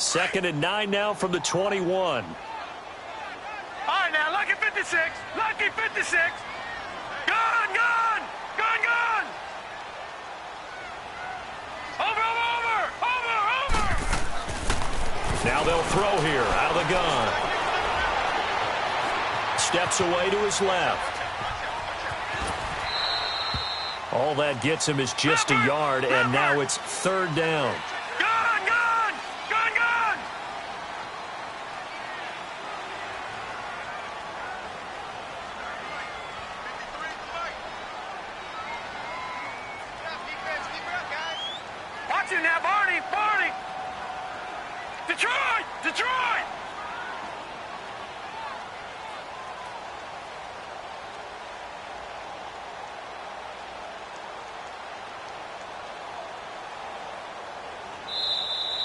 2nd and 9 now from the 21. All right, now, lucky 56. Lucky 56. Gun, gun. Gun, gun. Over. Now they'll throw here out of the gun. Steps away to his left. All that gets him is just a yard, and now it's 3rd down. Gun, gun. Gun, gun. Watch it now, Barney. Barney. Detroit. Detroit.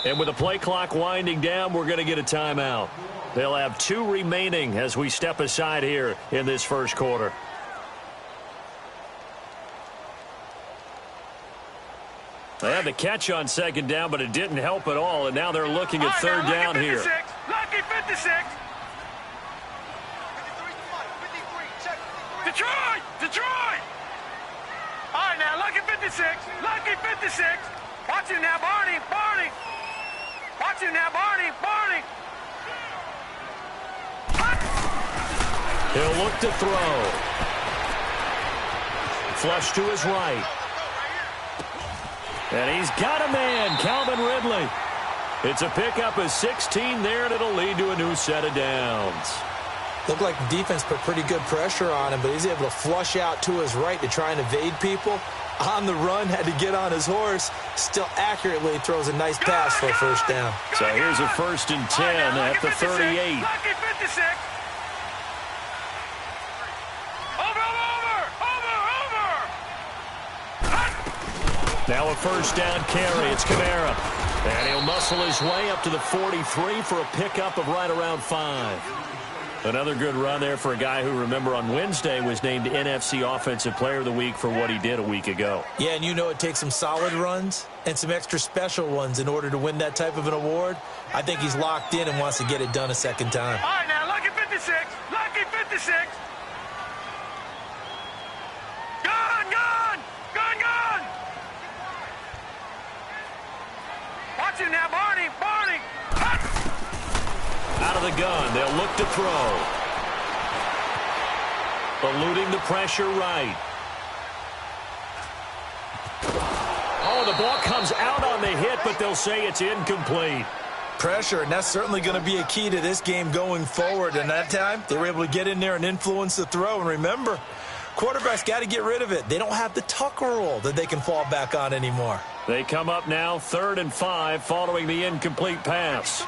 And with the play clock winding down, we're going to get a timeout. They'll have 2 remaining as we step aside here in this first quarter. They had the catch on 2nd down, but it didn't help at all, and now they're looking at 3rd down here. Lucky 56. Detroit. Detroit. All right, now, lucky 56. Lucky 56. Watch it now, Barney. Barney. Watch it now, Barney. Barney. He'll look to throw. Flush to his right. And he's got a man, Calvin Ridley. It's a pickup of 16 there, and it'll lead to a new set of downs. Looked like the defense put pretty good pressure on him, but he's able to flush out to his right to try and evade people. On the run, had to get on his horse. Still accurately throws a nice pass for a 1st down. So here's a 1st and 10 at the 38. Lucky 56. Now a 1st down carry. It's Kamara. And he'll muscle his way up to the 43 for a pickup of right around 5. Another good run there for a guy who, remember, on Wednesday was named NFC Offensive Player of the Week for what he did a week ago. Yeah, and you know it takes some solid runs and some extra special ones in order to win that type of an award. I think he's locked in and wants to get it done a 2nd time. All right, now, lucky 56. Lucky 56. Gun, gun. Gun, gun. Watch it now, Barney. Barney. Out of the gun, they'll look to throw. Eluding the pressure right. Oh, the ball comes out on the hit, but they'll say it's incomplete. Pressure, and that's certainly going to be a key to this game going forward. And that time, they were able to get in there and influence the throw. And remember, quarterbacks got to get rid of it. They don't have the Tucker rule that they can fall back on anymore. They come up now 3rd and 5 following the incomplete pass.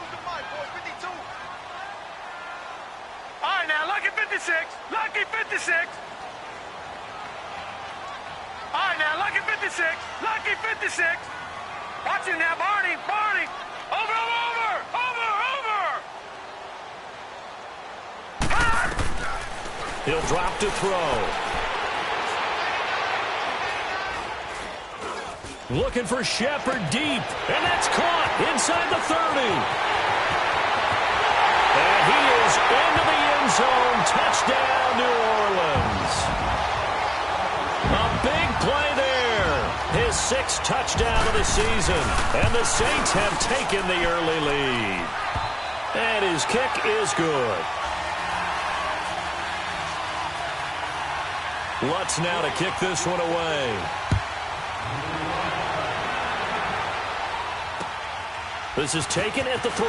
All right, now, lucky 56. Lucky 56. All right, now, lucky 56. Lucky 56. Watch it now, Barney. Barney. Over. He'll drop to throw. Looking for Shepard deep, and that's caught inside the 30. And he is into the end zone. Touchdown, New Orleans. A big play there. His 6th touchdown of the season. And the Saints have taken the early lead. And his kick is good. Lutz now to kick this one away. This is taken at the 3.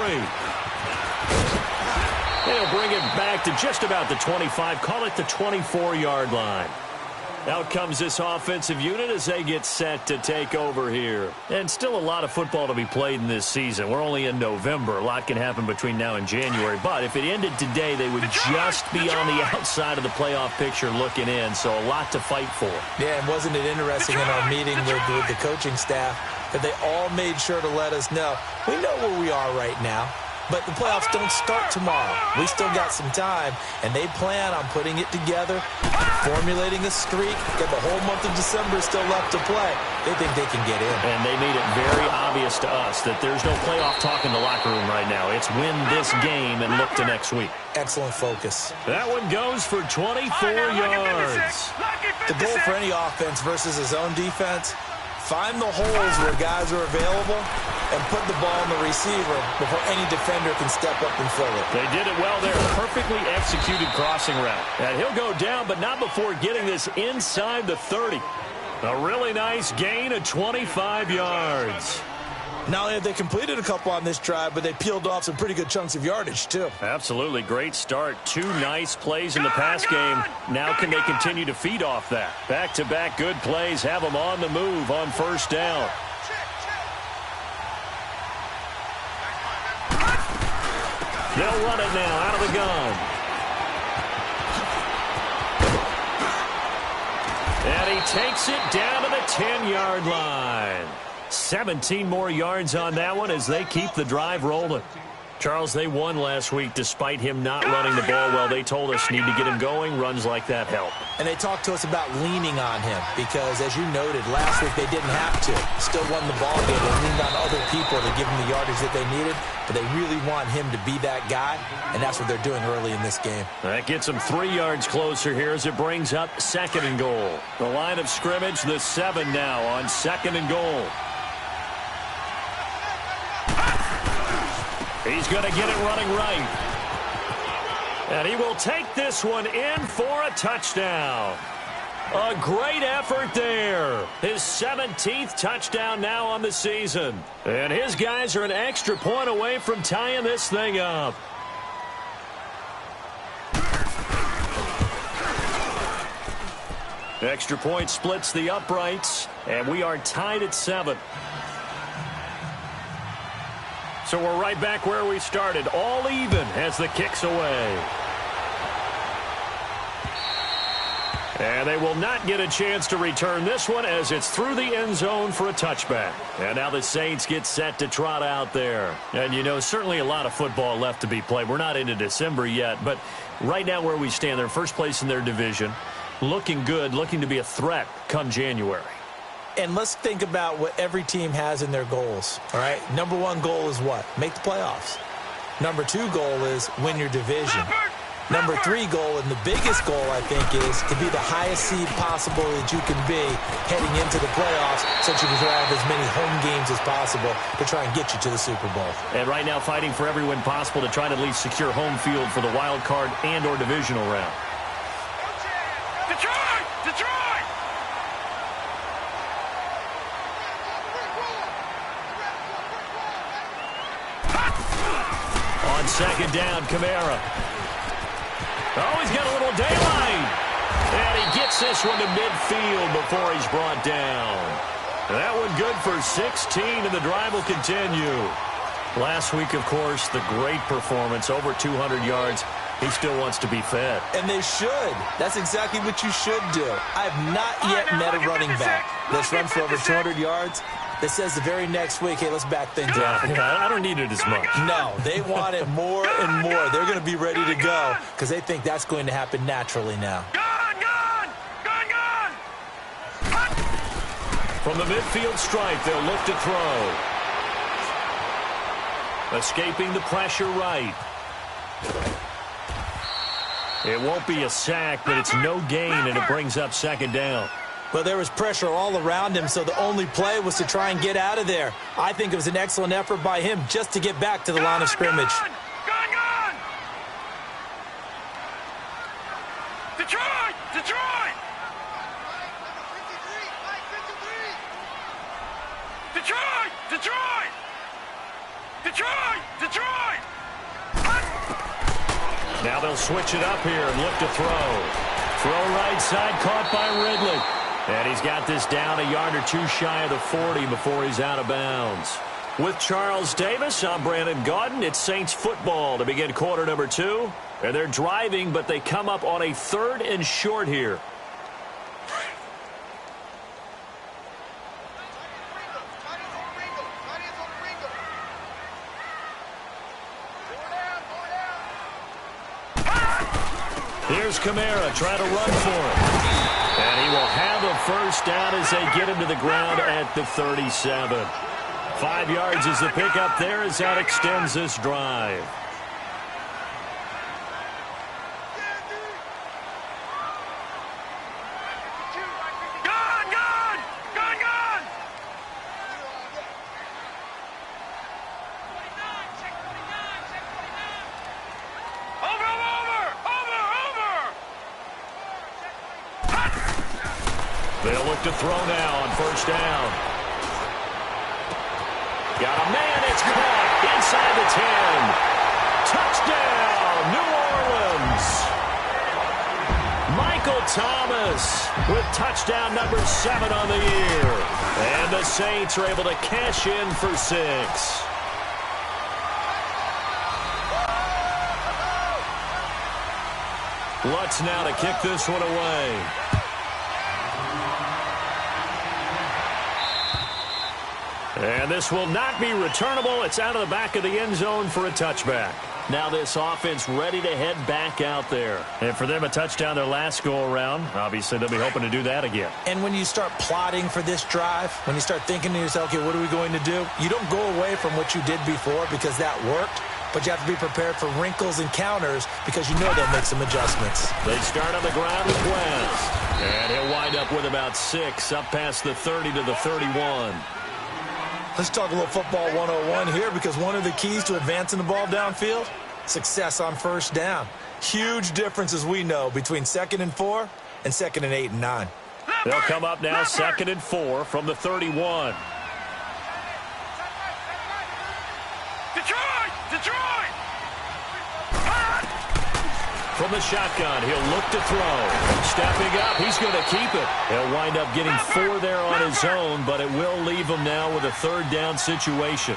They'll bring it back to just about the 25. Call it the 24-yard line. Out comes this offensive unit as they get set to take over here. And still a lot of football to be played in this season. We're only in November. A lot can happen between now and January. But if it ended today, they would just be on the outside of the playoff picture looking in. So a lot to fight for. Yeah, and wasn't it interesting in our meeting with the coaching staff that they all made sure to let us know, we know where we are right now. But the playoffs don't start tomorrow. We still got some time, and they plan on putting it together, formulating a streak. Got the whole month of December still left to play. They think they can get in. And they made it very obvious to us that there's no playoff talk in the locker room right now. It's win this game and look to next week. Excellent focus. That one goes for 24 yards. The goal for any offense versus his own defense, find the holes where guys are available and put the ball in the receiver before any defender can step up and fill it. They did it well there. Perfectly executed crossing route. And he'll go down, but not before getting this inside the 30. A really nice gain of 25 yards. Not only have they completed a couple on this drive, but they peeled off some pretty good chunks of yardage, too. Absolutely. Great start. 2 nice plays in the pass game. Now can they continue to feed off that? Back-to-back good plays have them on the move on first down. They'll run it now out of the gun. And he takes it down to the 10-yard line. 17 more yards on that one as they keep the drive rolling. Charles, they won last week despite him not running the ball well. They told us need to get him going. Runs like that help. And they talked to us about leaning on him because, as you noted, last week they didn't have to. Still won the ball game. They leaned on other people to give them the yardage that they needed, but they really want him to be that guy, and that's what they're doing early in this game. That gets them 3 yards closer here as it brings up 2nd and goal. The line of scrimmage, the 7 now on 2nd and goal. He's going to get it running right. And he will take this one in for a touchdown. A great effort there. His 17th touchdown now on the season. And his guys are an extra point away from tying this thing up. Extra point splits the uprights, and we are tied at 7. So we're right back where we started, all even as the kick's away. And they will not get a chance to return this one as it's through the end zone for a touchback. And now the Saints get set to trot out there. And, you know, certainly a lot of football left to be played. We're not into December yet, but right now where we stand, they're first place in their division, looking good, looking to be a threat come January. And let's think about what every team has in their goals, all right? Number 1 goal is what? Make the playoffs. Number 2 goal is win your division. Number 3 goal, and the biggest goal, I think, is to be the highest seed possible that you can be heading into the playoffs so that you can have as many home games as possible to try and get you to the Super Bowl. And right now fighting for every win possible to try to at least secure home field for the wild card and or divisional round. Detroit! Detroit! On 2nd down, Kamara. Oh, he's got a little daylight. And he gets this one to midfield before he's brought down. That one good for 16, and the drive will continue. Last week, of course, the great performance, over 200 yards. He still wants to be fed. And they should. That's exactly what you should do. I have not yet met a running back that's run for over 200 yards that says the very next week, hey, let's back things up. I don't need it as much. No, they want it more and more. They're going to be ready to go because they think that's going to happen naturally now. From the midfield stripe, they'll look to throw. Escaping the pressure right. It won't be a sack, but it's no gain, and it brings up 2nd down. Well, there was pressure all around him, so the only play was to try and get out of there. I think it was an excellent effort by him just to get back to the line of scrimmage. Gone! Detroit! Detroit! Detroit! Detroit! Detroit! Detroit! Now they'll switch it up here and look to throw. Throw right side, caught by Ridley. And he's got this down a yard or 2 shy of the 40 before he's out of bounds. With Charles Davis, I'm Brandon Gaudin. It's Saints football to begin quarter number 2. And they're driving, but they come up on a 3rd and short here. Here's Kamara trying to run for it. And he will have a first down as they get him to the ground at the 37. 5 yards is the pickup there as that extends this drive. They'll look to throw now on first down. Got a man, it's caught inside the 10. Touchdown, New Orleans. Michael Thomas with touchdown number 7 on the year. And the Saints are able to cash in for 6. Lutz now to kick this one away. And this will not be returnable. It's out of the back of the end zone for a touchback. Now this offense ready to head back out there. And for them, a touchdown their last go-around. Obviously, they'll be hoping to do that again. And when you start plotting for this drive, when you start thinking to yourself, okay, what are we going to do? You don't go away from what you did before because that worked. But you have to be prepared for wrinkles and counters because you know they'll make some adjustments. They start on the ground with West. And he'll wind up with about 6 up past the 30 to the 31. Let's talk a little football 101 here because one of the keys to advancing the ball downfield, success on first down. Huge difference, as we know, between 2nd and 4 and 2nd and 8 and 9. They'll come up now 2nd and 4 from the 31. Detroit! From the shotgun, he'll look to throw. Stepping up, he's going to keep it. He'll wind up getting 4 there on his own, but it will leave him now with a 3rd down situation.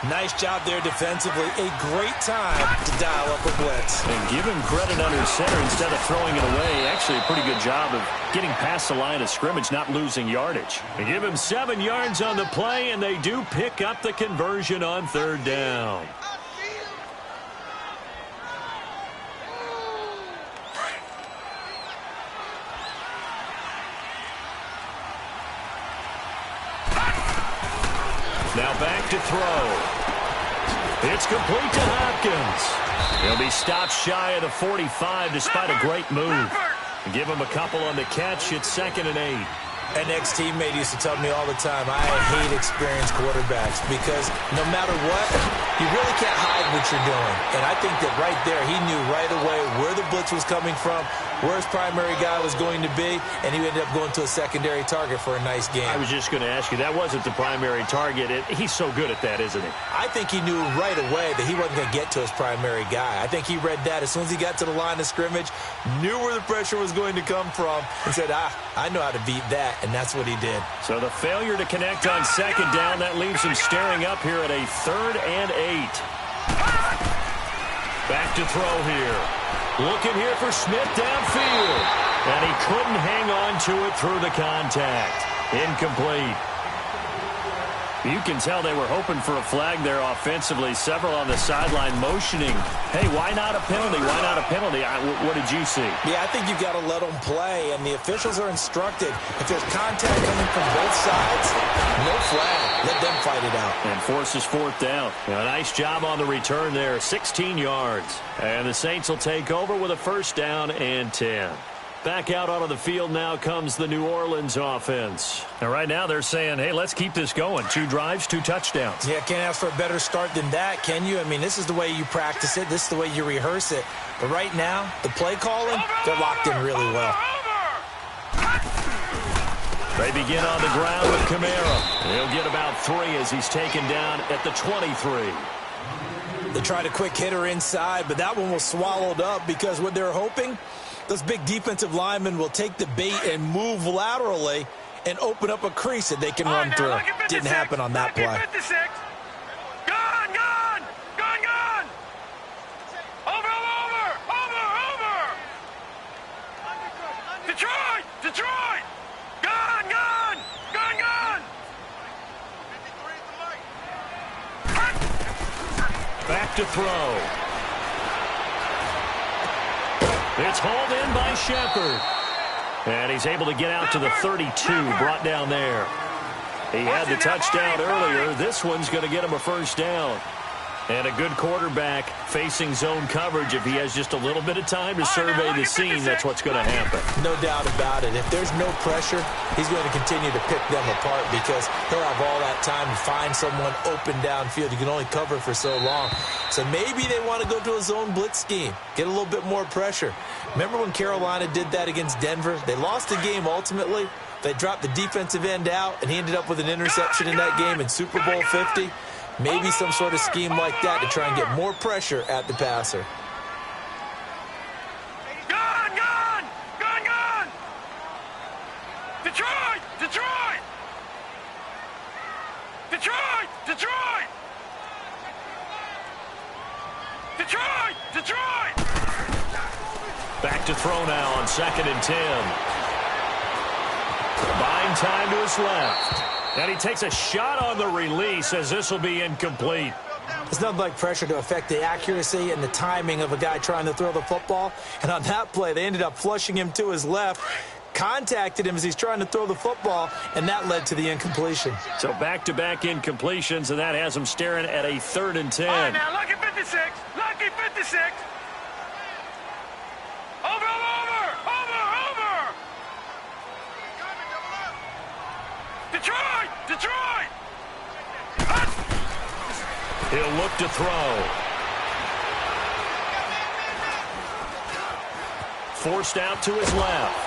Nice job there defensively. A great time to dial up a blitz. And give him credit under center instead of throwing it away. Actually, a pretty good job of getting past the line of scrimmage, not losing yardage. They give him 7 yards on the play, and they do pick up the conversion on 3rd down. Now back to throw. It's complete to Hopkins. He'll be stopped shy of the 45 despite a great move. Give him a couple on the catch. It's 2nd and 8. An ex-teammate used to tell me all the time, I hate experienced quarterbacks because no matter what, you really can't hide what you're doing. And I think that right there, he knew right away where the blitz was coming from, where his primary guy was going to be, and he ended up going to a secondary target for a nice game. I was just going to ask you, that wasn't the primary target. He's so good at that, isn't he? I think he knew right away that he wasn't going to get to his primary guy. I think he read that as soon as he got to the line of scrimmage, knew where the pressure was going to come from, and said, I know how to beat that. And that's what he did. So the failure to connect on 2nd down, that leaves him staring up here at a 3rd and 8. Back to throw here. Looking here for Smith downfield. And he couldn't hang on to it through the contact. Incomplete. You can tell they were hoping for a flag there offensively. Several on the sideline motioning. Hey, why not a penalty? Why not a penalty? What did you see? Yeah, I think you've got to let them play, and the officials are instructed. If there's contact coming from both sides, no flag. Let them fight it out. And forces 4th down. A nice job on the return there, 16 yards. And the Saints will take over with a 1st down and 10. Back out onto the field now comes the New Orleans offense. And right now they're saying, hey, let's keep this going. 2 drives, 2 touchdowns. Yeah, can't ask for a better start than that, can you? I mean, this is the way you practice it. This is the way you rehearse it. But right now, the play calling, they're locked in really well. They begin on the ground with Kamara. He'll get about 3 as he's taken down at the 23. They tried a quick hitter inside, but that one was swallowed up because what they're hoping, those big defensive linemen will take the bait and move laterally and open up a crease that they can run through. Didn't happen on that play. Gone! Over! Detroit! Gone! Back to throw. It's hauled in by Shepard. And he's able to get out to the 32, brought down there. He had the touchdown earlier. This one's going to get him a first down. And a good quarterback facing zone coverage. If he has just a little bit of time to survey the scene, that's what's going to happen. No doubt about it. If there's no pressure, he's going to continue to pick them apart because he'll have all that time to find someone open downfield. You can only cover for so long. So maybe they want to go to a zone blitz scheme, get a little bit more pressure. Remember when Carolina did that against Denver? They lost the game ultimately. They dropped the defensive end out, and he ended up with an interception in that game in Super Bowl 50. Maybe some sort of scheme like that to try and get more pressure at the passer. Gone! Gone! Gone! Gone! Detroit! Detroit! Detroit! Detroit! Detroit! Detroit! Back to throw now on 2nd and 10. Buying time to his left. And he takes a shot on the release as this will be incomplete. It's nothing like pressure to affect the accuracy and the timing of a guy trying to throw the football. And on that play, they ended up flushing him to his left, contacted him as he's trying to throw the football, and that led to the incompletion. So back-to-back incompletions, and that has him staring at a 3rd and 10. All right, now, lucky 56. Lucky 56. Over, over, over, over. Detroit! Detroit! He'll look to throw. Forced out to his left.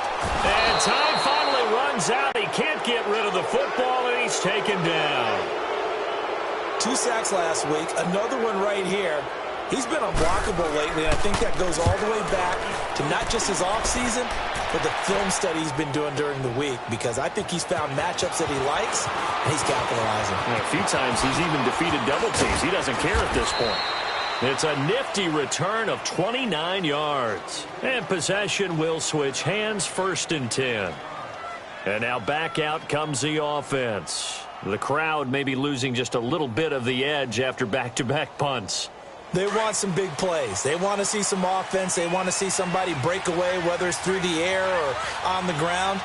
And time finally runs out. He can't get rid of the football, and he's taken down. 2 sacks last week, another one right here. He's been unblockable lately, and I think that goes all the way back to not just his offseason, but the film study he's been doing during the week, because I think he's found matchups that he likes, and he's capitalizing. And a few times he's even defeated double teams. He doesn't care at this point. It's a nifty return of 29 yards. And possession will switch hands, 1st and 10. And now back out comes the offense. The crowd may be losing just a little bit of the edge after back-to-back punts. They want some big plays. They want to see some offense. They want to see somebody break away, whether it's through the air or on the ground.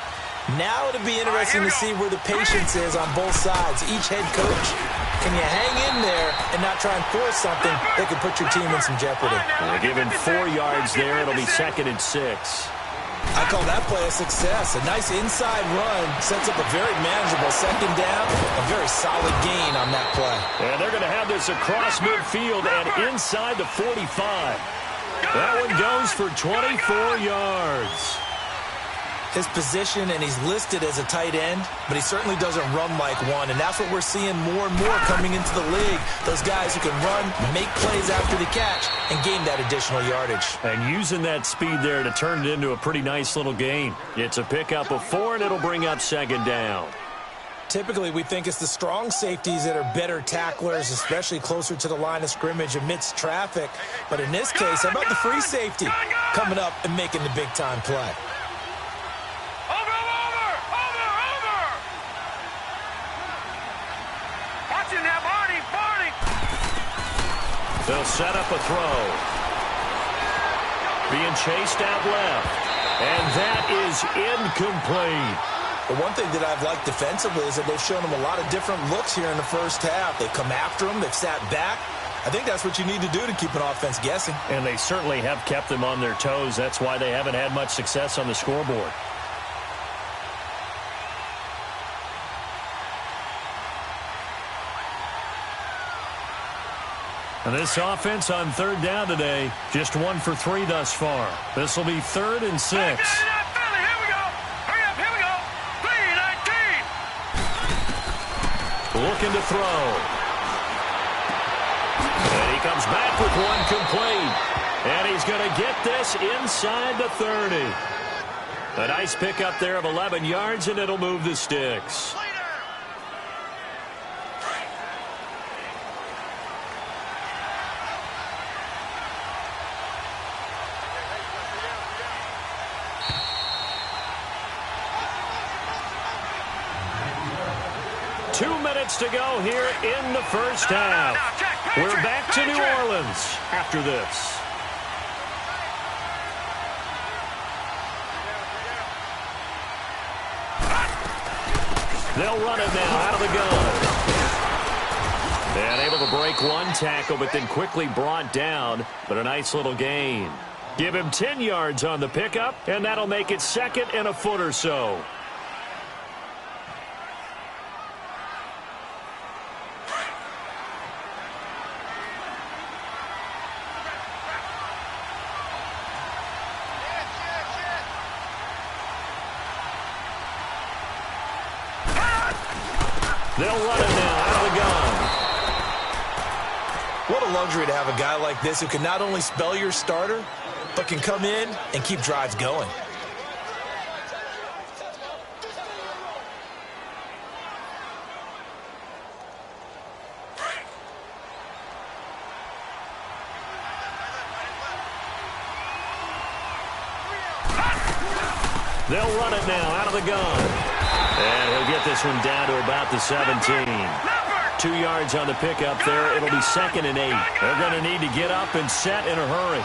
Now it'll be interesting to see where the patience is on both sides. Each head coach, can you hang in there and not try and force something that could put your team in some jeopardy? They're given 4 yards there. It'll be 2nd and 6. I call that play a success. A nice inside run sets up a very manageable 2nd down. A very solid gain on that play. And they're going to have this across midfield and inside the 45. That one goes for 24 yards. His position, and he's listed as a tight end, but he certainly doesn't run like one, and that's what we're seeing more and more coming into the league. Those guys who can run, make plays after the catch, and gain that additional yardage. And using that speed there to turn it into a pretty nice little gain. It's a pickup of 4, and it'll bring up 2nd down. Typically, we think it's the strong safeties that are better tacklers, especially closer to the line of scrimmage amidst traffic. But in this case, how about the free safety coming up and making the big-time play? They'll set up a throw. Being chased out left. And that is incomplete. The one thing that I've liked defensively is that they've shown them a lot of different looks here in the first half. They've come after them. They've sat back. I think that's what you need to do to keep an offense guessing. And they certainly have kept them on their toes. That's why they haven't had much success on the scoreboard. And this offense on 3rd down today, just 1 for 3 thus far. This will be 3rd and 6. Here we go. Hurry up, here we go. 3-19. Looking to throw. And he comes back with one complete. And he's going to get this inside the 30. A nice pickup there of 11 yards, and it'll move the sticks. To go here in the first half. We're back to New Orleans after this. They'll run it now out of the gun. And able to break one tackle, but then quickly brought down. But a nice little gain. Give him 10 yards on the pickup, and that'll make it 2nd and a foot or so. They'll run it now out of the gun. What a luxury to have a guy like this who can not only spell your starter, but can come in and keep drives going. They'll run it now out of the gun. And he'll get this one down to about the 17. 2 yards on the pickup there. It'll be 2nd and 8. They're going to need to get up and set in a hurry.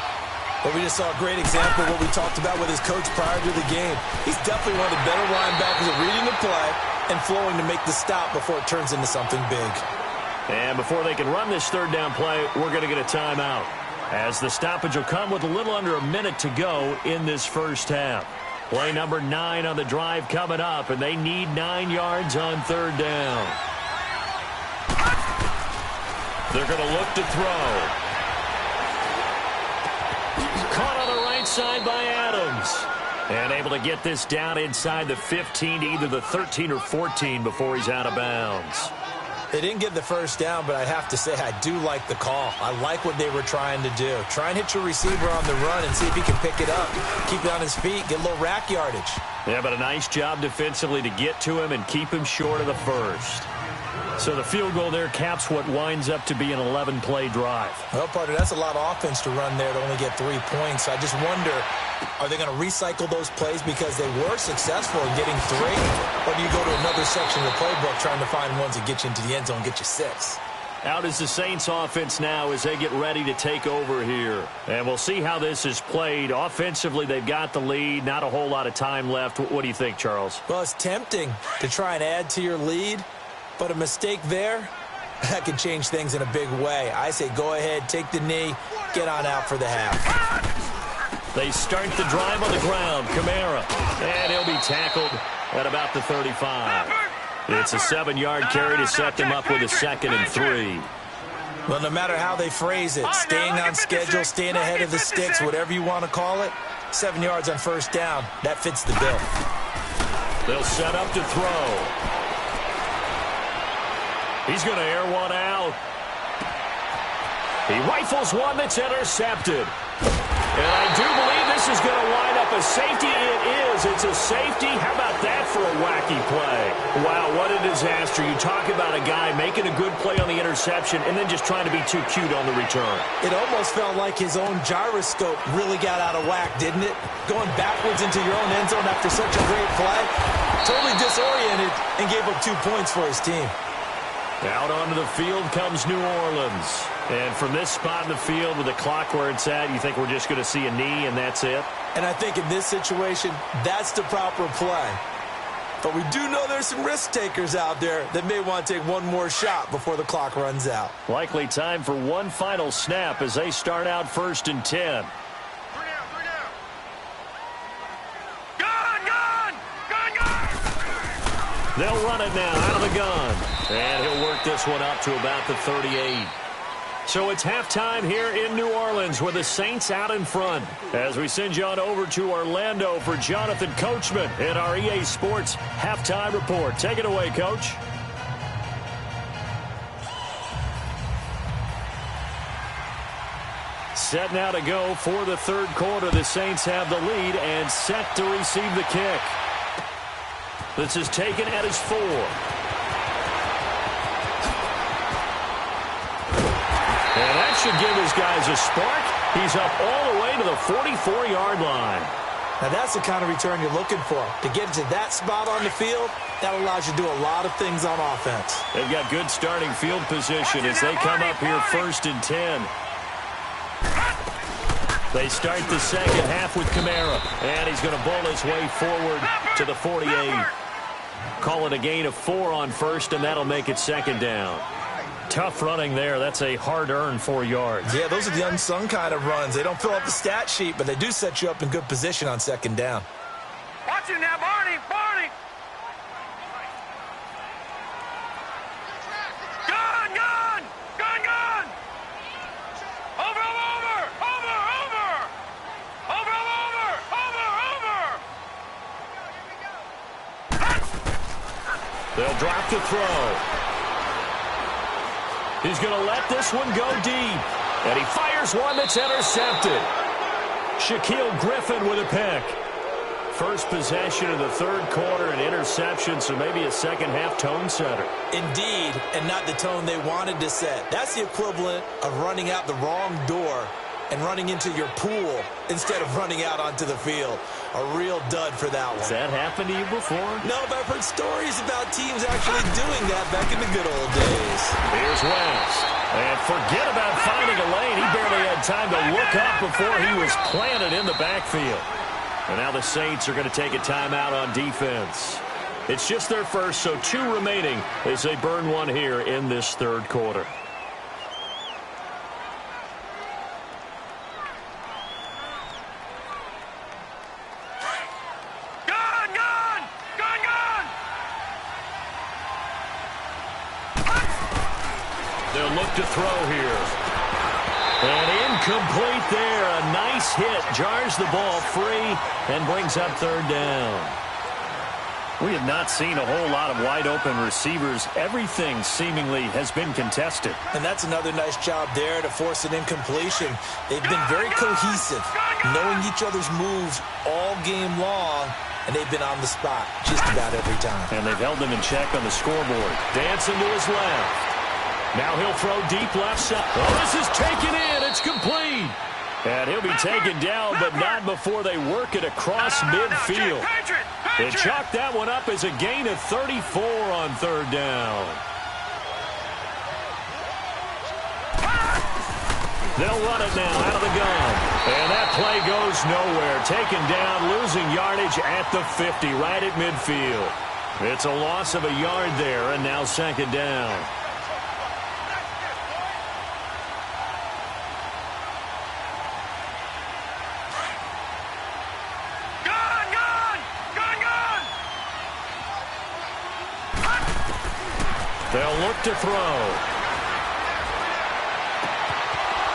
Well, we just saw a great example of what we talked about with his coach prior to the game. He's definitely one of the better linebackers at reading the play and flowing to make the stop before it turns into something big. And before they can run this 3rd down play, we're going to get a timeout, as the stoppage will come with a little under a minute to go in this first half. Play number 9 on the drive coming up, and they need 9 yards on 3rd down. They're going to look to throw. Caught on the right side by Adams. And able to get this down inside the 15 to either the 13 or 14 before he's out of bounds. They didn't get the first down, but I have to say I do like the call. I like what they were trying to do. Try and hit your receiver on the run and see if he can pick it up. Keep it on his feet, get a little rack yardage. Yeah, but a nice job defensively to get to him and keep him short of the first. So the field goal there caps what winds up to be an 11-play drive. Well, partner, that's a lot of offense to run there to only get 3 points. I just wonder, are they going to recycle those plays because they were successful in getting 3? Or do you go to another section of the playbook trying to find ones that get you into the end zone and get you 6? Out is the Saints offense now as they get ready to take over here. And we'll see how this is played. Offensively, they've got the lead. Not a whole lot of time left. What do you think, Charles? Well, it's tempting to try and add to your lead. But a mistake there, that could change things in a big way. I say go ahead, take the knee, get on out for the half. They start the drive on the ground. Kamara. And he'll be tackled at about the 35. It's a 7-yard carry to set them up with a 2nd and 3. Well, no matter how they phrase it, staying on schedule, staying ahead of the sticks, whatever you want to call it, 7 yards on 1st down, that fits the bill. They'll set up to throw. He's going to air one out. He rifles one that's intercepted. And I do believe this is going to wind up a safety. It is. It's a safety. How about that for a wacky play? Wow, what a disaster. You talk about a guy making a good play on the interception and then just trying to be too cute on the return. It almost felt like his own gyroscope really got out of whack, didn't it? Going backwards into your own end zone after such a great play. Totally disoriented and gave up 2 points for his team. Out onto the field comes New Orleans. And from this spot in the field with the clock where it's at, you think we're just going to see a knee and that's it? And I think in this situation, that's the proper play. But we do know there's some risk takers out there that may want to take one more shot before the clock runs out. Likely time for one final snap as they start out 1st and 10. They'll run it now out of the gun. And he'll work this one up to about the 38. So it's halftime here in New Orleans with the Saints out in front. As we send you on over to Orlando for Jonathan Coachman in our EA Sports Halftime Report. Take it away, Coach. Set now to go for the 3rd quarter. The Saints have the lead and set to receive the kick. This is taken at his 4. And that should give his guys a spark. He's up all the way to the 44-yard line. Now that's the kind of return you're looking for. To get to that spot on the field, that allows you to do a lot of things on offense. They've got good starting field position as they come up here 1st and 10. They start the second half with Kamara. And he's going to bowl his way forward to the 48. Call it a gain of 4 on first, and that'll make it second down. Tough running there. That's a hard-earned 4 yards. Yeah, those are the unsung kind of runs. They don't fill out the stat sheet, but they do set you up in good position on second down. Watch it now, Barney! Barney! Gun! Gun! Gun! Gun! Over! Over! Over! Over! Over! Over! Over! Over! They'll drop to throw. He's going to let this one go deep. And he fires one that's intercepted. Shaquille Griffin with a pick. First possession of the third quarter, an interception, so maybe a second-half tone setter. Indeed, and not the tone they wanted to set. That's the equivalent of running out the wrong door and running into your pool instead of running out onto the field. A real dud for that one. Has that happened to you before? No, but I've heard stories about teams actually doing that back in the good old days. Here's West. And forget about finding a lane. He barely had time to look up before he was planted in the backfield. And now the Saints are going to take a timeout on defense. It's just their first, so 2 remaining as they burn one here in this third quarter. Gun! Gun! Gun! Gun! They'll look to throw here. And incomplete there. A nice hit. Jars the ball free and brings up third down. We have not seen a whole lot of wide-open receivers. Everything seemingly has been contested. And that's another nice job there to force an incompletion. They've been very cohesive, knowing each other's moves all game long, and they've been on the spot just about every time. And they've held them in check on the scoreboard. Dancing to his left. Now he'll throw deep left side. Oh, this is taken in. It's complete. And he'll be taken down, but not before they work it across midfield. They chalked that one up as a gain of 34 on third down. They'll run it now out of the gun. And that play goes nowhere. Taken down, losing yardage at the 50, right at midfield. It's a loss of a yard there, and now second down. They'll look to throw.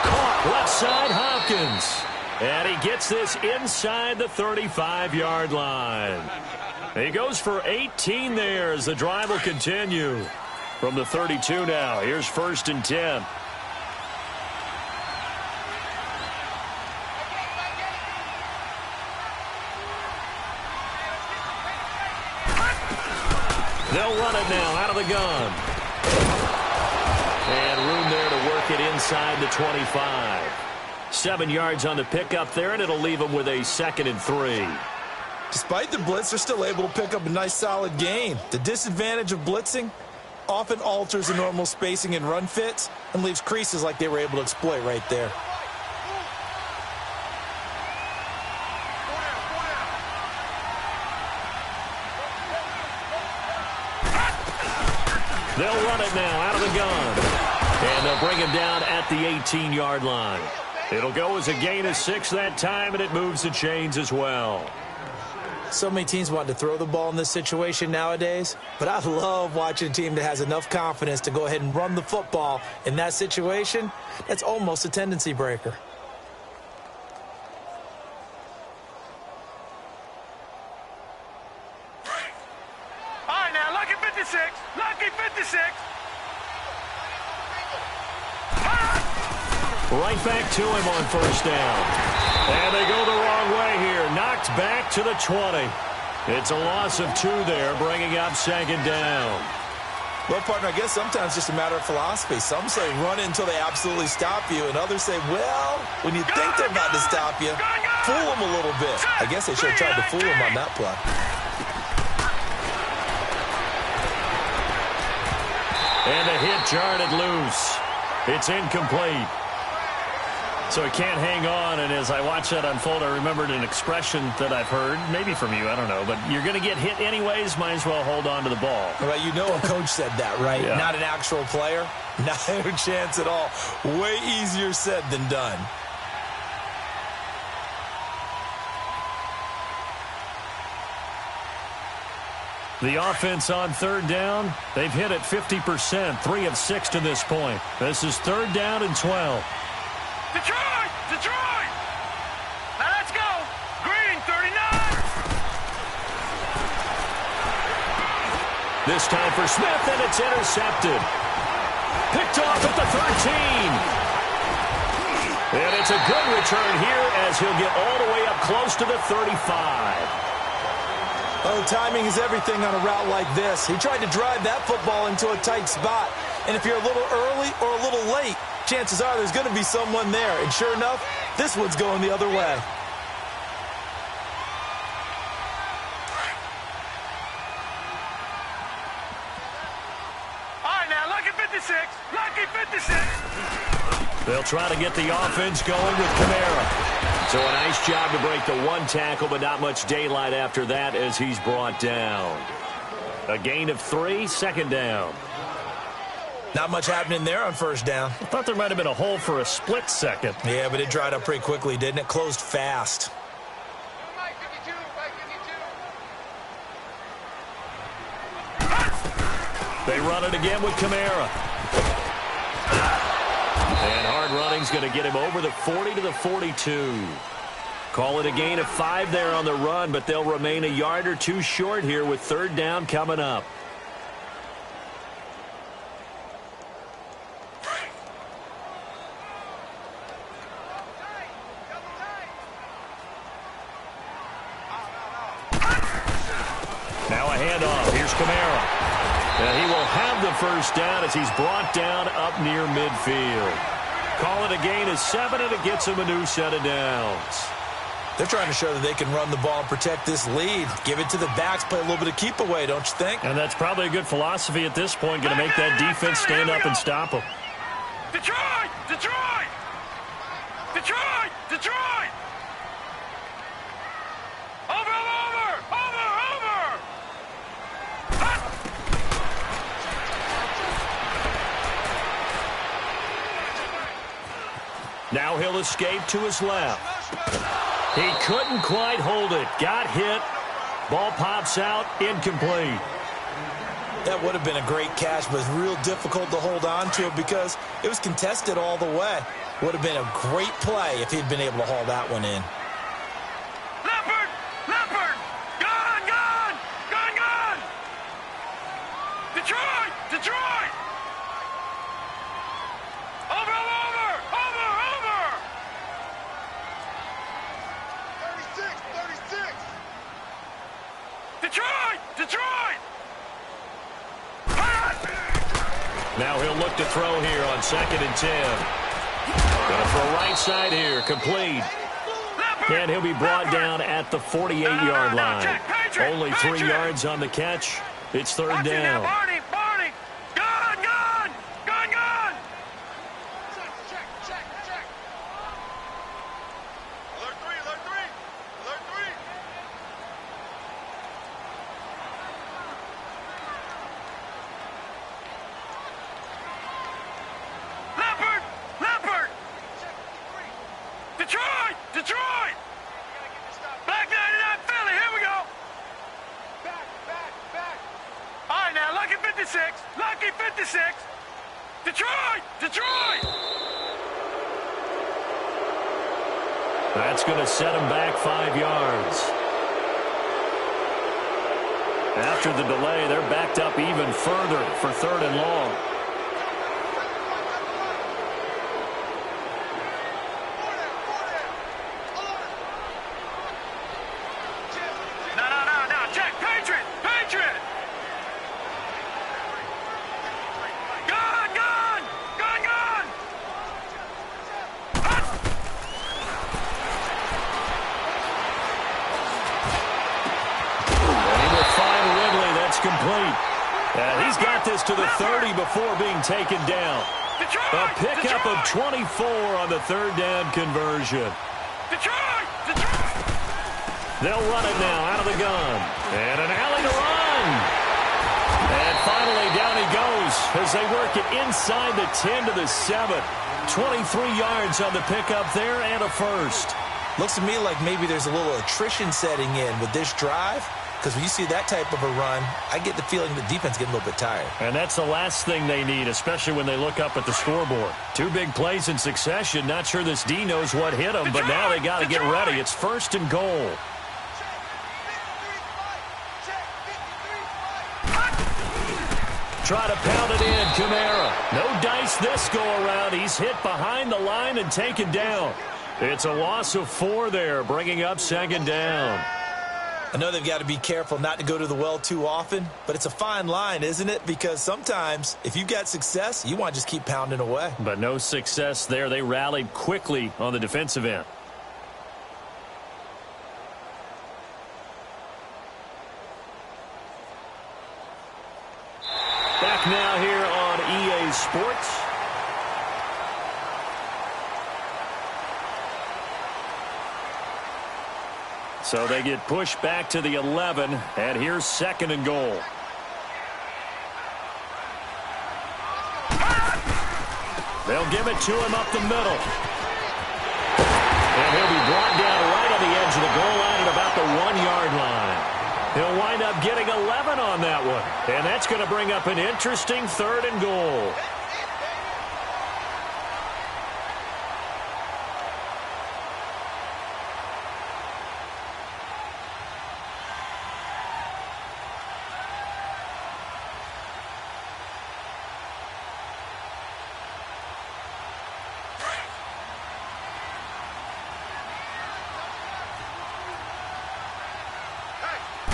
Caught left side, Hopkins. And he gets this inside the 35-yard line. He goes for 18 there as the drive will continue. From the 32 now, here's 1st and 10. They'll run it now out of the gun. And room there to work it inside the 25. 7 yards on the pickup there, and it'll leave them with a 2nd and 3. Despite the blitz, they're still able to pick up a nice solid gain. The disadvantage of blitzing often alters the normal spacing and run fits and leaves creases like they were able to exploit right there. They'll run it now out of the gun. And they'll bring him down at the 18-yard line. It'll go as a gain of 6 that time, and it moves the chains as well. So many teams want to throw the ball in this situation nowadays, but I love watching a team that has enough confidence to go ahead and run the football in that situation. That's almost a tendency breaker. All right, now, lucky 56. Lucky 56. Right back to him on 1st down. And they go the wrong way here. Knocked back to the 20. It's a loss of 2 there, bringing up 2nd down. Well, partner, I guess sometimes it's just a matter of philosophy. Some say run until they absolutely stop you, and others say, well, when you think they're about to stop you, fool them a little bit. I guess they should have tried to fool them on that play. And a hit jarred it loose. It's incomplete. So he can't hang on, and as I watch that unfold, I remembered an expression that I've heard, maybe from you, I don't know, but you're going to get hit anyways, might as well hold on to the ball. Well, you know a coach said that, right? Yeah. Not an actual player. Not a chance at all. Way easier said than done. The offense on third down, they've hit it 50%, 3 of 6 to this point. This is third down and 12. Detroit! Detroit! Now let's go! Green, 39! This time for Smith, and it's intercepted. Picked off at the 13. And it's a good return here as he'll get all the way up close to the 35. Oh, timing is everything on a route like this. He tried to drive that football into a tight spot. And if you're a little early or a little late, chances are there's going to be someone there. And sure enough, this one's going the other way. All right, now, lucky 56. Lucky 56. They'll try to get the offense going with Kamara. So a nice job to break the one tackle, but not much daylight after that as he's brought down. A gain of 3, second down. Not much happening there on first down. I thought there might have been a hole for a split second. Yeah, but it dried up pretty quickly, didn't it? Closed fast. They run it again with Kamara. And hard running's going to get him over the 40 to the 42. Call it a gain of 5 there on the run, but they'll remain a yard or 2 short here with third down coming up. Now a handoff. Here's Kamara. And he will have the first down as he's brought down up near midfield. Call it a gain of 7, and it gets him a new set of downs. They're trying to show that they can run the ball and protect this lead. Give it to the backs, play a little bit of keep away, don't you think? And that's probably a good philosophy at this point, going to make that defense stand up and stop them. Detroit! Detroit! Detroit! Detroit! Over, over! Over, over! Now he'll escape to his left. He couldn't quite hold it. Got hit. Ball pops out. Incomplete. That would have been a great catch, but it's real difficult to hold on to it because it was contested all the way. Would have been a great play if he'd been able to haul that one in. Leopard! Leopard! Gone! Gone! Gone! Gone! Detroit! Detroit! Over! Over! Over! Over! 36! 36! Detroit! Detroit! Now he'll look to throw here on 2nd and 10. Going to throw right side here. Complete. And he'll be brought down at the 48-yard line. Only 3 yards on the catch. It's third down. Barney! Barney! Gone! Gone! Gone! Gone! Check! Check! Check! Alert 3! Alert 3! Alert 3! Leopard! Leopard! Detroit! Detroit! Back 99 Philly, here we go! Back, back, back! All right, now, lucky 56! Lucky 56! Detroit! Detroit! That's going to set him back 5 yards. After the delay, they're backed up even further for third and long. No, check! Patriot! Patriot! Gone! Gone! Gone! Gone! And he will find Ridley. That's complete. And he's got this to the 30 before being taken down. A pickup of 24 on the third down conversion. They'll run it now out of the gun. And an alley to run. And finally down he goes as they work it inside the 10 to the 7. 23 yards on the pickup there and a first. Looks to me like maybe there's a little attrition setting in with this drive. Because when you see that type of a run, I get the feeling the defense getting a little bit tired. And that's the last thing they need, especially when they look up at the scoreboard. 2 big plays in succession. Not sure this D knows what hit them, but now they got to get ready. It's 1st and goal. Try to pound it in, Kamara. No dice this go-around. He's hit behind the line and taken down. It's a loss of 4 there, bringing up 2nd down. I know they've got to be careful not to go to the well too often, but it's a fine line, isn't it? Because sometimes, if you've got success, you want to just keep pounding away. But no success there. They rallied quickly on the defensive end. Back now here on EA Sports. So they get pushed back to the 11, and here's 2nd and goal. They'll give it to him up the middle. And he'll be brought down right on the edge of the goal line at about the 1-yard line. He'll wind up getting 11 on that one. And that's going to bring up an interesting 3rd and goal.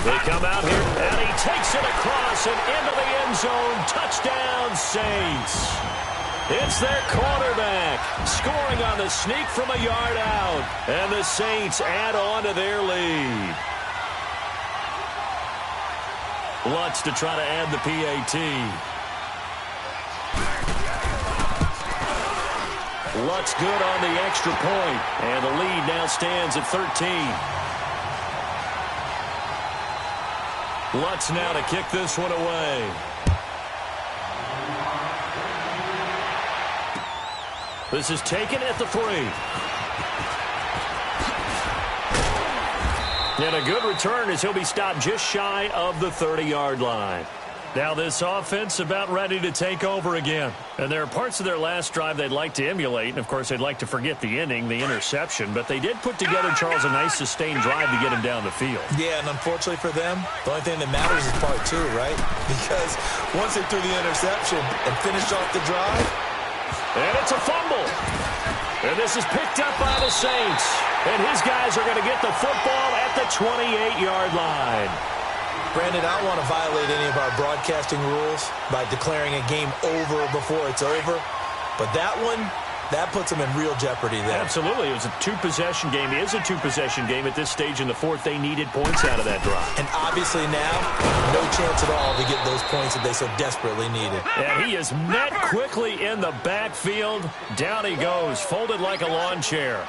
They come out here, and he takes it across and into the end zone. Touchdown, Saints. It's their quarterback scoring on the sneak from a yard out. And the Saints add on to their lead. Lutz to try to add the PAT. Lutz good on the extra point. And the lead now stands at 13. Lutz now to kick this one away. This is taken at the 3. And a good return as he'll be stopped just shy of the 30-yard line. Now this offense about ready to take over again. And there are parts of their last drive they'd like to emulate. And, of course, they'd like to forget the inning, the interception. But they did put together, Charles, a nice sustained drive to get him down the field. Yeah, and unfortunately for them, the only thing that matters is part 2, right? Because once they threw the interception and finished off the drive. And it's a fumble. And this is picked up by the Saints. And his guys are going to get the football at the 28-yard line. Brandon, I don't want to violate any of our broadcasting rules by declaring a game over before it's over. But that one, that puts them in real jeopardy there. Absolutely. It was a 2-possession game. It is a 2-possession game at this stage in the 4th. They needed points out of that drive. And obviously now, no chance at all to get those points that they so desperately needed. And he is met quickly in the backfield. Down he goes, folded like a lawn chair.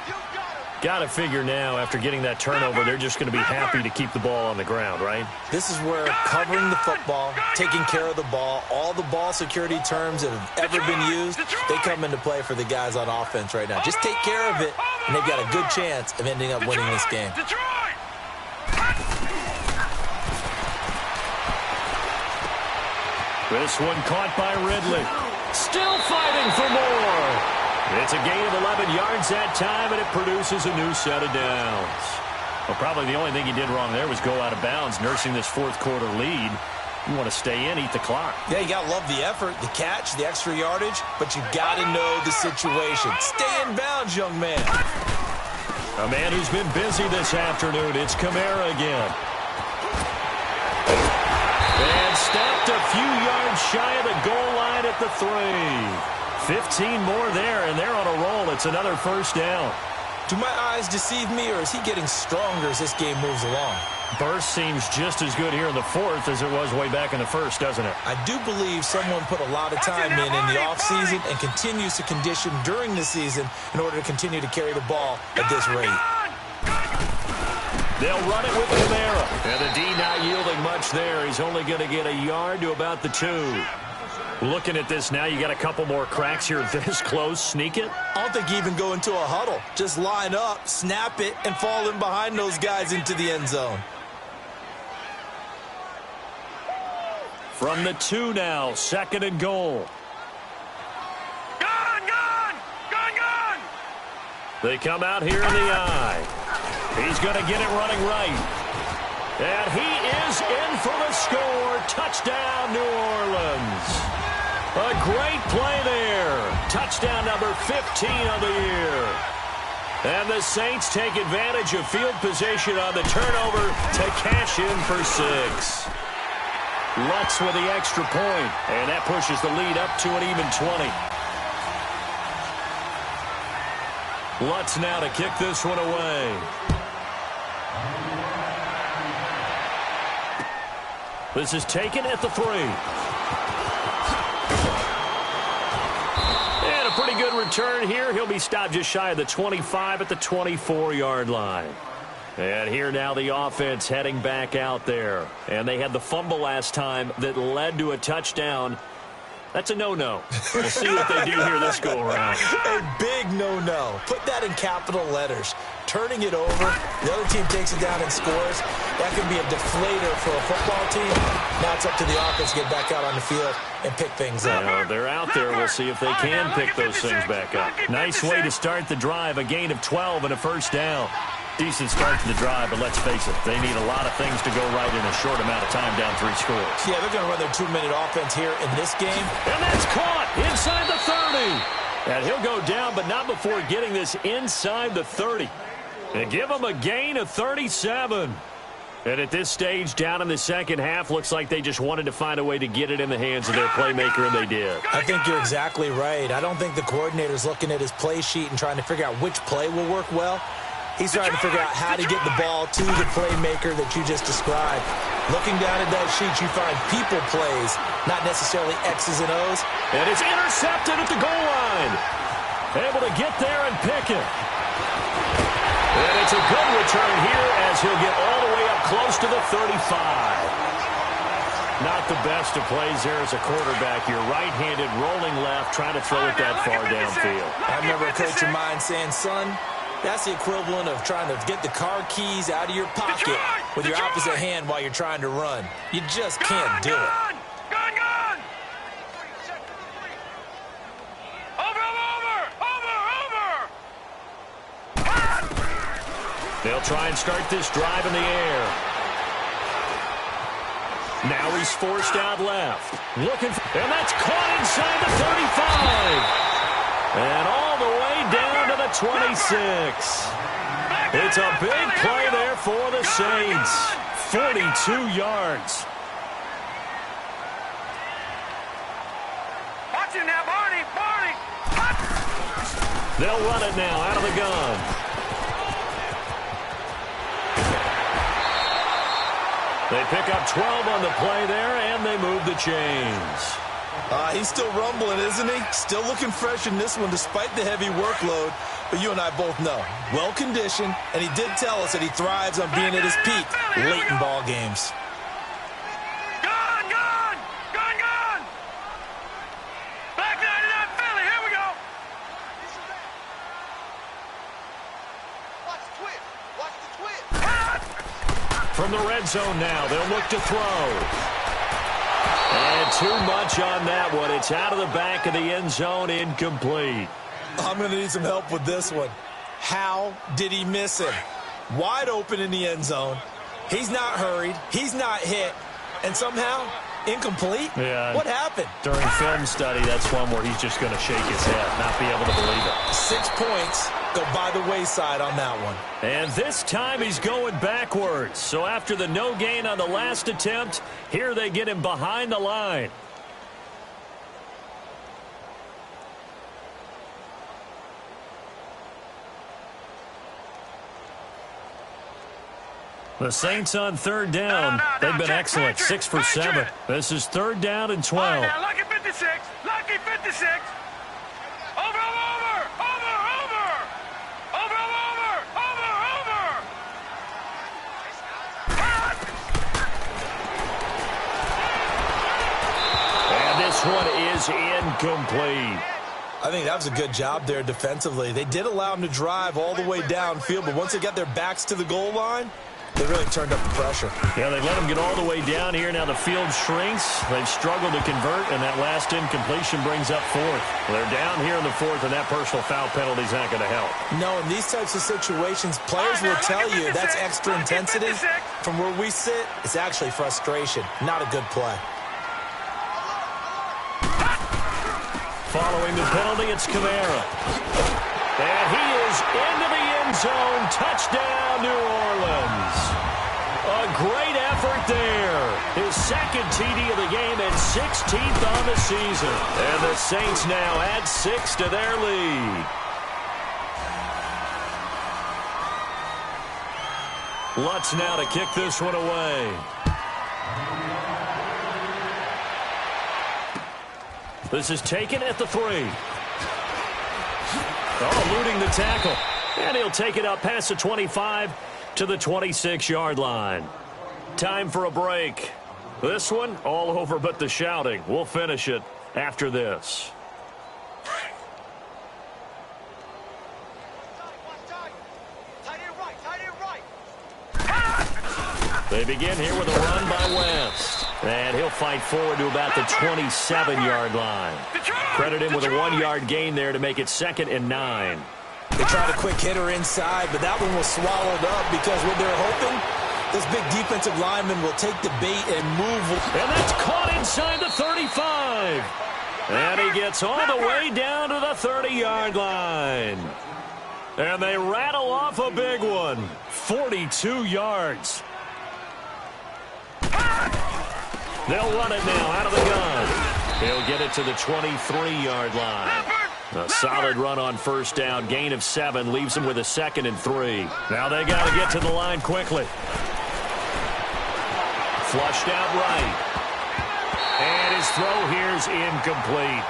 Got to figure now, after getting that turnover, they're just going to be happy to keep the ball on the ground, right? This is where covering the football, taking care of the ball, all the ball security terms that have ever been used, they come into play for the guys on offense right now. Just take care of it, and they've got a good chance of ending up winning this game. This one caught by Ridley. Still fighting for more. It's a gain of 11 yards that time, and it produces a new set of downs. Well, probably the only thing he did wrong there was go out of bounds, nursing this 4th quarter lead. You want to stay in, eat the clock. Yeah, you got to love the effort, the catch, the extra yardage, but you got to know the situation. Stay in bounds, young man. A man who's been busy this afternoon. It's Kamara again. And stopped a few yards shy of the goal line at the 3. 15 more there, and they're on a roll. It's another 1st down. Do my eyes deceive me, or is he getting stronger as this game moves along? Burst seems just as good here in the fourth as it was way back in the first, doesn't it? I do believe someone put a lot of time in the offseason and continues to condition during the season in order to continue to carry the ball at this rate. They'll run it with Kamara. And the D not yielding much there. He's only going to get a yard to about the 2. Looking at this now, you got a couple more cracks here this close. Sneak it? I don't think you even go into a huddle. Just line up, snap it, and fall in behind those guys into the end zone. From the 2 now, 2nd and goal. Gone! They come out here in the eye. He's going to get it running right. And he is in for the score. Touchdown, New Orleans. A great play there. Touchdown number 15 of the year. And the Saints take advantage of field position on the turnover to cash in for 6. Lutz with the extra point, and that pushes the lead up to an even 20. Lutz now to kick this one away. This is taken at the 3. And a pretty good return here. He'll be stopped just shy of the 25 at the 24-yard line. And here now the offense heading back out there. And they had the fumble last time that led to a touchdown. That's a no-no. We'll see what they do here this go-around. A big no-no. Put that in capital letters. Turning it over, the other team takes it down and scores. That can be a deflator for a football team. Now it's up to the offense to get back out on the field and pick things up. They're out there. We'll see if they can pick those things back up. Nice way to start the drive. A gain of 12 and a first down. Decent start to the drive, but let's face it, they need a lot of things to go right in a short amount of time down 3 scores. Yeah, they're going to run their 2-minute offense here in this game. And that's caught inside the 30. And he'll go down, but not before getting this inside the 30. And give him a gain of 37. And at this stage, down in the second half, looks like they just wanted to find a way to get it in the hands of their playmaker, and they did. I think you're exactly right. I don't think the coordinator's looking at his play sheet and trying to figure out which play will work well. He's trying to figure out how to get the ball to the playmaker that you just described. Looking down at that sheet, you find people plays, not necessarily X's and O's. And it's intercepted at the goal line. Able to get there and pick it. And it's a good return here as he'll get all the way up close to the 35. Not the best of plays there as a quarterback. You're right-handed, rolling left, trying to throw it that far downfield. I remember a coach of mine saying, son, that's the equivalent of trying to get the car keys out of your pocket with your opposite hand while you're trying to run. You just can't do it. Gone! Over! They'll try and start this drive in the air. Now he's forced out left. And that's caught inside the 35. And all the way down to the 26. It's a big play there for the Saints. 42 yards. Watch him now, Barney! They'll run it now out of the gun. They pick up 12 on the play there, and they move the chains. He's still rumbling, isn't he? Still looking fresh in this one despite the heavy workload. But you and I both know, well-conditioned, and he did tell us that he thrives on being at his peak late in ball games. Gone! Back 99 Philly, here we go! Watch the twist! From the red zone now, they'll look to throw. And too much on that one. It's out of the back of the end zone, incomplete. I'm going to need some help with this one. How did he miss him? Wide open in the end zone. He's not hurried. He's not hit. And somehow, incomplete? Yeah. What happened? During film study, that's one where he's just going to shake his head, not be able to believe it. 6 points go by the wayside on that one. And this time he's going backwards. So after the no gain on the last attempt, here they get him behind the line. The Saints on third down. They've been excellent. 6 for 7. This is third down and 12. Now, lucky 56. Lucky 56. Over. And this one is incomplete. I think that was a good job there defensively. They did allow them to drive all the way downfield, but once they got their backs to the goal line, they really turned up the pressure. Yeah, they let them get all the way down here. Now the field shrinks. They've struggled to convert, and that last incompletion brings up fourth. They're down here in the fourth, and that personal foul penalty is not going to help. No, in these types of situations, players will tell you that's extra intensity. From where we sit, it's actually frustration. Not a good play. Following the penalty, it's Kamara. And he is into the end zone. Touchdown, New Orleans. A great effort there. His second TD of the game and 16th on the season. And the Saints now add 6 to their lead. Lutz now to kick this one away. This is taken at the 3. Oh, eluding the tackle. And he'll take it up past the 25 to the 26-yard line. Time for a break. This one, all over but the shouting. We'll finish it after this. They begin here with a run by West. And he'll fight forward to about the 27-yard line. Credit him with a 1-yard gain there to make it 2nd and 9. They tried a quick hitter inside, but that one was swallowed up because what they're hoping, this big defensive lineman will take the bait and move. And that's caught inside the 35. And he gets all the way down to the 30-yard line. And they rattle off a big one. 42 yards. They'll run it now out of the gun. He'll get it to the 23-yard line. A solid run on first down. Gain of 7 leaves him with a 2nd and 3. Now they got to get to the line quickly. Flushed out right. And his throw here is incomplete.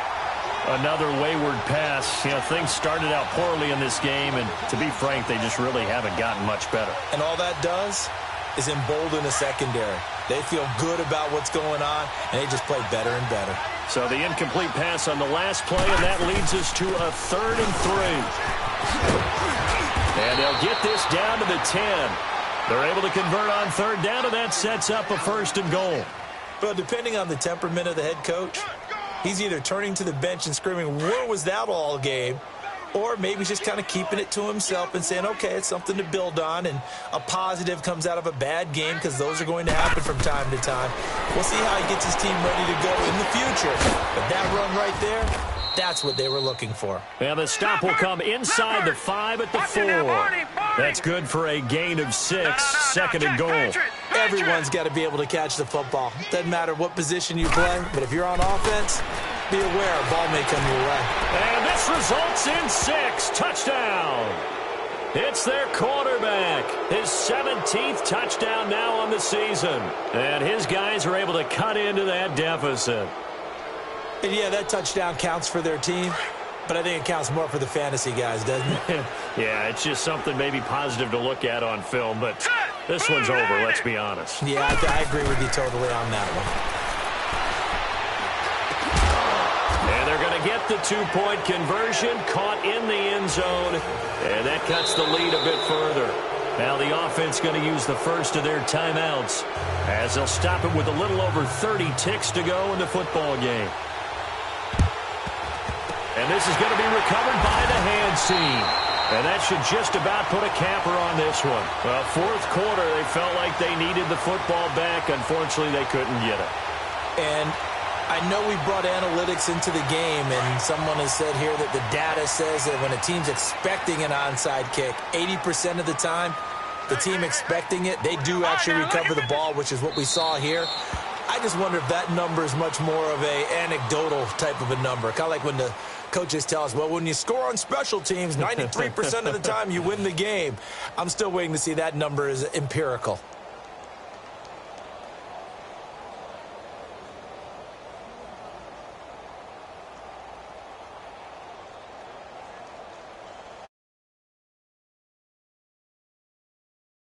Another wayward pass. You know, things started out poorly in this game, and to be frank, they just really haven't gotten much better. And all that does is embolden the secondary. They feel good about what's going on, and they just play better and better. So the incomplete pass on the last play, and that leads us to a 3rd and 3. And they'll get this down to the 10. They're able to convert on 3rd down, and that sets up a 1st and goal. But depending on the temperament of the head coach, he's either turning to the bench and screaming, "Where was that all game?" Or maybe just kind of keeping it to himself and saying, okay, it's something to build on, and a positive comes out of a bad game because those are going to happen from time to time. We'll see how he gets his team ready to go in the future. But that run right there, that's what they were looking for. And the stop will come inside the 5 at the 4. That's good for a gain of 6, 2nd and goal. Everyone's got to be able to catch the football. Doesn't matter what position you play, but if you're on offense, be aware a ball may come your way. And this results in 6. Touchdown. It's their quarterback. His 17th touchdown now on the season. And his guys are able to cut into that deficit. And yeah, that touchdown counts for their team, but I think it counts more for the fantasy guys, doesn't it? Yeah, it's just something maybe positive to look at on film, but this one's over, let's be honest. Yeah, I agree with you totally on that one. And they're going to get the 2-point conversion, caught in the end zone, and that cuts the lead a bit further. Now the offense going to use the first of their timeouts as they'll stop it with a little over 30 ticks to go in the football game. And this is going to be recovered by the hands team. And that should just about put a capper on this one. Well, 4th quarter, they felt like they needed the football back. Unfortunately, they couldn't get it. And I know we brought analytics into the game, and someone has said here that the data says that when a team's expecting an onside kick, 80% of the time, the team expecting it, they do actually recover the ball, which is what we saw here. I just wonder if that number is much more of a anecdotal type of a number. Kind of like when the coaches tell us, well, when you score on special teams, 93% of the time you win the game. I'm still waiting to see that number is empirical.